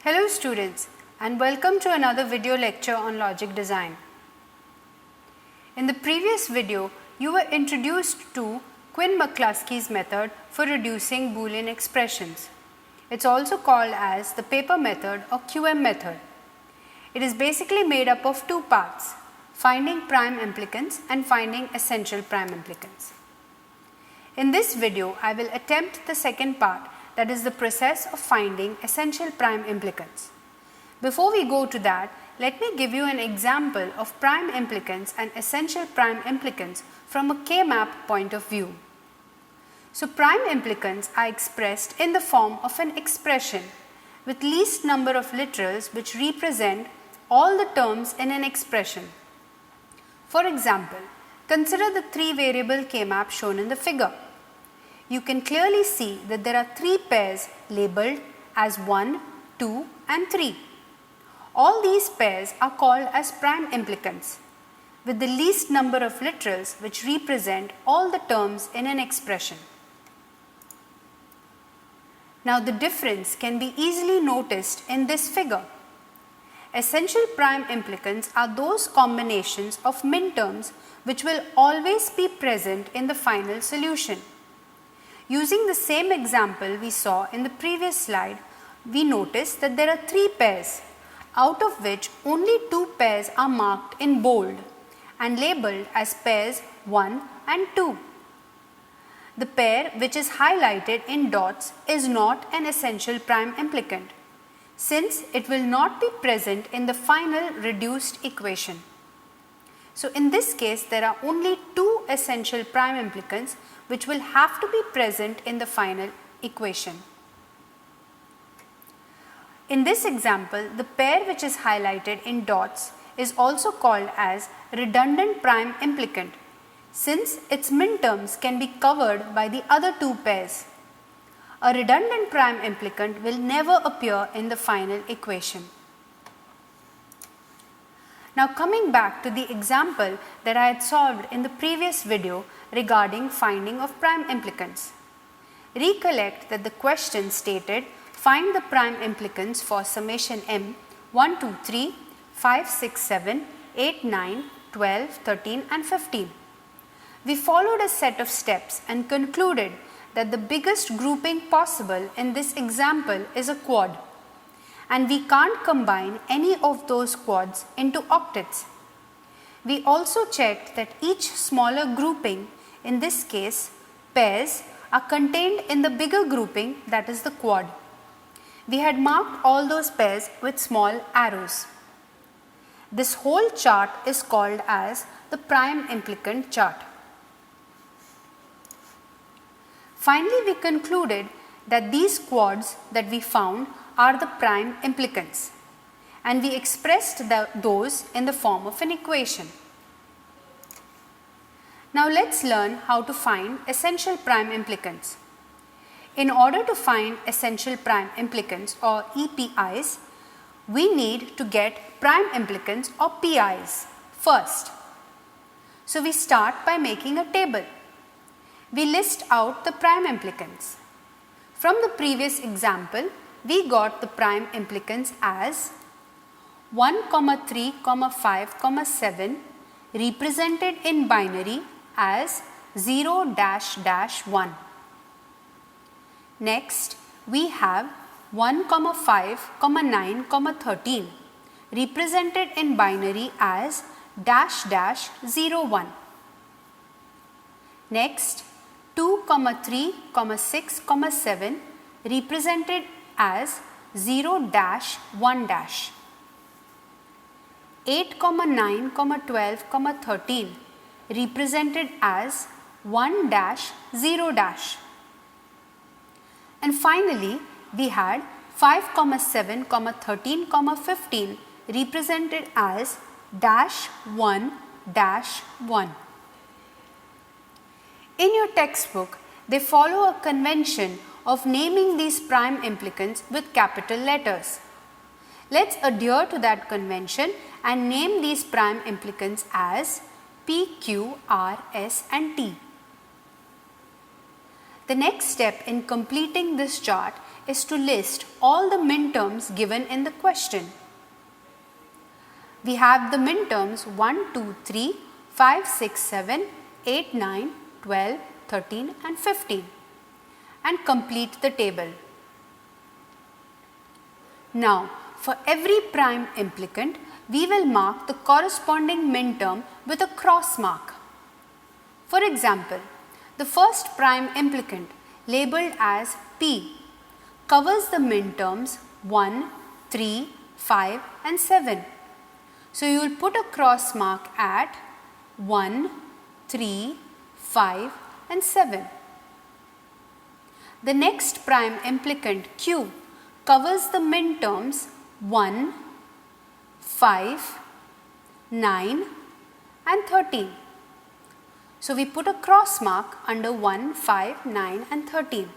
Hello students and welcome to another video lecture on logic design. In the previous video, you were introduced to Quine-McClusky's method for reducing Boolean expressions. It's also called as the paper method or QM method. It is basically made up of two parts, finding prime implicants and finding essential prime implicants. In this video, I will attempt the second part, that is the process of finding essential prime implicants. Before we go to that, let me give you an example of prime implicants and essential prime implicants from a K-map point of view. So prime implicants are expressed in the form of an expression with least number of literals which represent all the terms in an expression. For example, consider the three variable K-map shown in the figure. You can clearly see that there are three pairs labeled as 1, 2 and 3. All these pairs are called as prime implicants with the least number of literals which represent all the terms in an expression. Now the difference can be easily noticed in this figure. Essential prime implicants are those combinations of minterms which will always be present in the final solution. Using the same example we saw in the previous slide, we notice that there are three pairs, out of which only two pairs are marked in bold and labeled as pairs 1 and 2. The pair which is highlighted in dots is not an essential prime implicant, since it will not be present in the final reduced equation. So in this case, there are only two essential prime implicants which will have to be present in the final equation. In this example, the pair which is highlighted in dots is also called as redundant prime implicant, since its minterms can be covered by the other two pairs. A redundant prime implicant will never appear in the final equation. Now coming back to the example that I had solved in the previous video regarding finding of prime implicants. Recollect that the question stated find the prime implicants for summation m 1, 2, 3, 5, 6, 7, 8, 9, 12, 13 and 15. We followed a set of steps and concluded that the biggest grouping possible in this example is a quad, and we can't combine any of those quads into octets. We also checked that each smaller grouping, in this case pairs, are contained in the bigger grouping, that is the quad. We had marked all those pairs with small arrows. This whole chart is called as the prime implicant chart. Finally, we concluded that these quads that we found are the prime implicants, and we expressed those in the form of an equation. Now let's learn how to find essential prime implicants. In order to find essential prime implicants or EPIs, we need to get prime implicants or PIs first. So we start by making a table. We list out the prime implicants. From the previous example, we got the prime implicants as 1, 3, 5, 7 represented in binary as 0 dash dash 1. Next, we have 1, 5, 9, 13 represented in binary as dash dash 0, 1. Next, 2, 3, 6, 7 represented as 0 dash 1 dash. 8, 9, 12, 13 represented as 1 dash 0 dash. And finally, we had 5, 7, 13, 15 represented as dash 1 dash 1. In your textbook, they follow a convention of naming these prime implicants with capital letters. Let's adhere to that convention and name these prime implicants as P, Q, R, S and T. The next step in completing this chart is to list all the minterms given in the question. We have the minterms 1, 2, 3, 5, 6, 7, 8, 9, 12, 13 and 15 and complete the table. Now, for every prime implicant, we will mark the corresponding minterm with a cross mark. For example, the first prime implicant, labeled as P, covers the minterms 1, 3, 5 and 7. So, you will put a cross mark at 1, 3, 5 and 7. The next prime implicant Q covers the minterms 1, 5, 9 and 13. So, we put a cross mark under 1, 5, 9 and 13.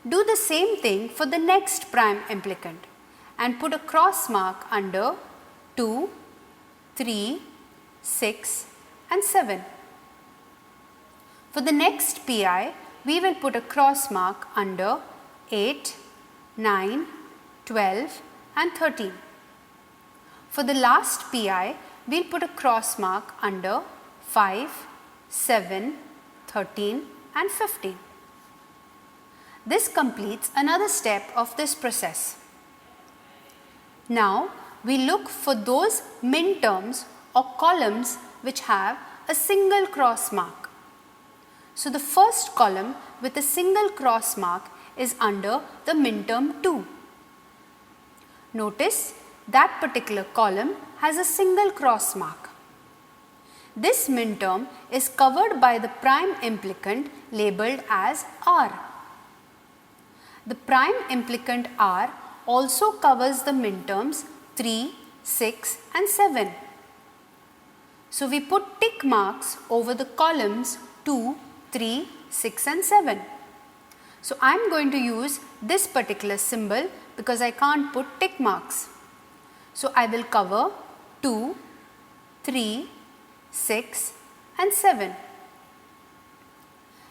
Do the same thing for the next prime implicant and put a cross mark under 2, 3, 6 and 7. For the next PI, we will put a cross mark under 8, 9, 12 and 13. For the last PI, we will put a cross mark under 5, 7, 13 and 15. This completes another step of this process. Now, we look for those minterms or columns which have a single cross mark. So, the first column with a single cross mark is under the minterm 2. Notice that particular column has a single cross mark. This minterm is covered by the prime implicant labeled as R. The prime implicant R also covers the minterms 3, 6 and 7. So, we put tick marks over the columns 2, 3, 6 and 7. So, I am going to use this particular symbol because I can't put tick marks. So, I will cover 2, 3, 6 and 7.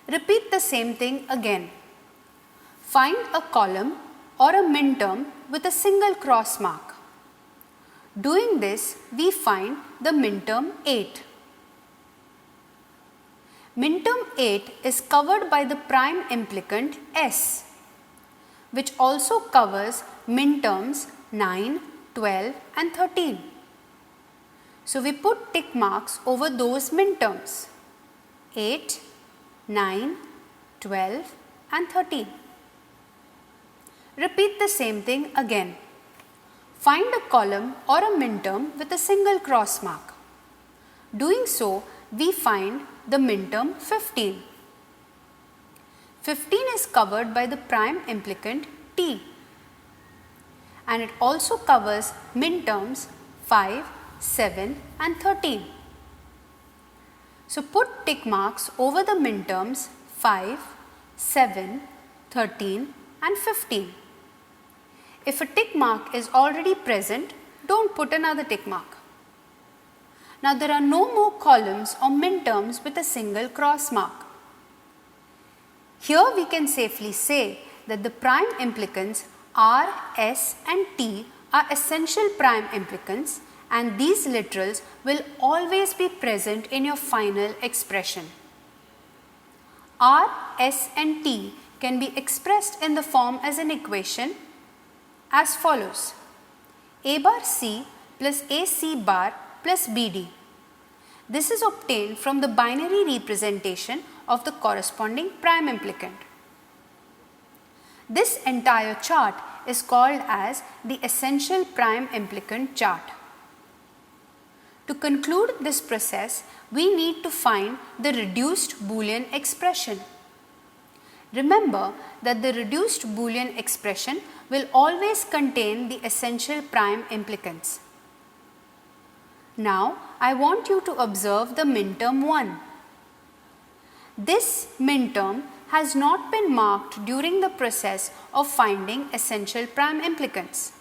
Repeat the same thing again. Find a column or a minterm with a single cross mark. Doing this, we find the minterm 8. Minterm 8 is covered by the prime implicant S, which also covers minterms 9, 12 and 13. So, we put tick marks over those minterms 8, 9, 12 and 13. Repeat the same thing again. Find a column or a minterm with a single cross mark. Doing so, we find the minterm 15. 15 is covered by the prime implicant T, and it also covers minterms 5, 7 and 13. So, put tick marks over the minterms 5, 7, 13 and 15. If a tick mark is already present, don't put another tick mark. Now, there are no more columns or minterms with a single cross mark. Here we can safely say that the prime implicants R, S and T are essential prime implicants, and these literals will always be present in your final expression. R, S and T can be expressed in the form as an equation as follows: A bar C plus AC bar plus BD. This is obtained from the binary representation of the corresponding prime implicant. This entire chart is called as the essential prime implicant chart. To conclude this process, we need to find the reduced Boolean expression. Remember that the reduced Boolean expression will always contain the essential prime implicants. Now, I want you to observe the minterm 1. This minterm has not been marked during the process of finding essential prime implicants.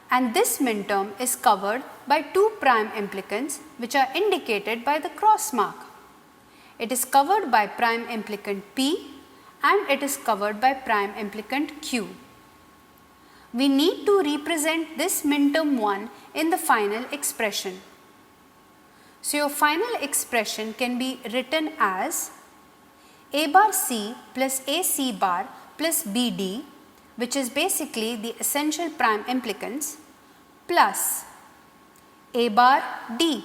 And this minterm is covered by two prime implicants which are indicated by the cross mark. It is covered by prime implicant P and it is covered by prime implicant Q. We need to represent this minterm 1 in the final expression. So your final expression can be written as A bar C plus AC bar plus BD, which is basically the essential prime implicants, plus A bar D,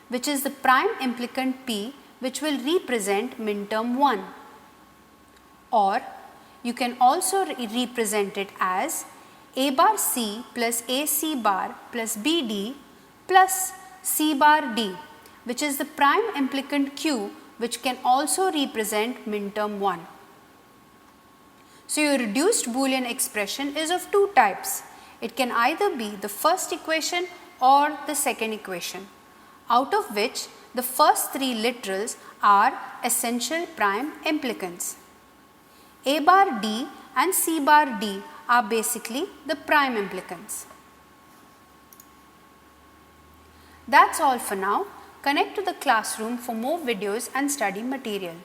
which is the prime implicant P, which will represent minterm 1. Or you can also represent it as A bar C plus AC bar plus BD plus C bar D, which is the prime implicant Q, which can also represent minterm 1. So your reduced Boolean expression is of two types. It can either be the first equation or the second equation, out of which the first three literals are essential prime implicants. A bar D and C bar D are basically the prime implicants. That's all for now. Connect to the classroom for more videos and study material.